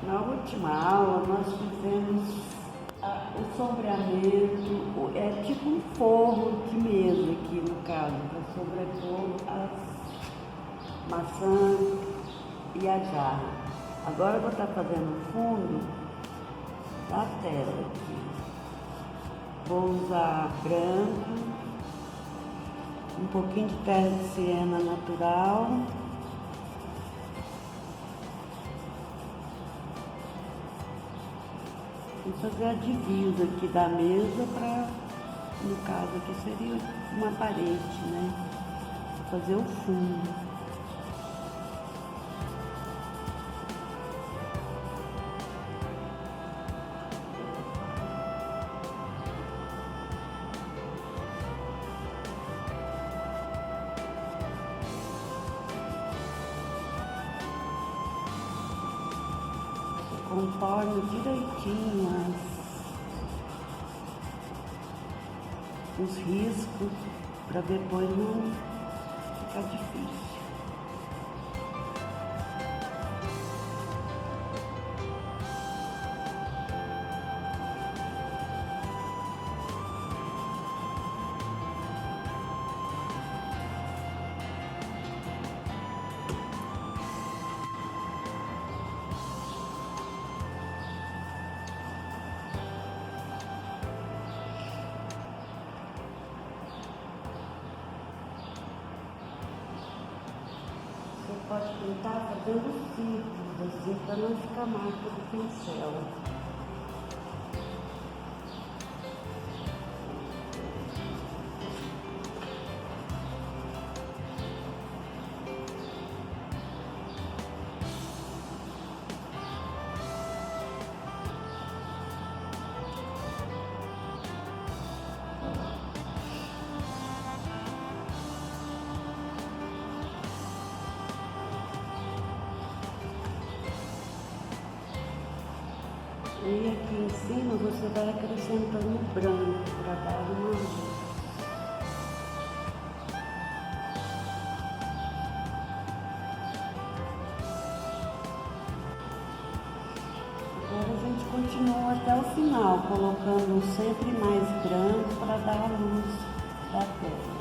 Na última aula nós fizemos o sombreamento, é tipo um forro de mesa aqui no caso, para sobrepor as maçãs e a jarra. Agora eu vou estar fazendo o fundo da tela aqui. Vou usar branco, um pouquinho de terra de siena natural. Vou fazer a divisa aqui da mesa para, no caso aqui seria uma parede, né? Vou fazer o fundo. Contorno direitinho os riscos para depois não ficar difícil. Você pode pintar fazendo círculos, assim, para não ficar marca do pincel. E aqui em cima você vai acrescentando branco para dar uma luz. Agora a gente continua até o final, colocando sempre mais branco para dar a luz da tela.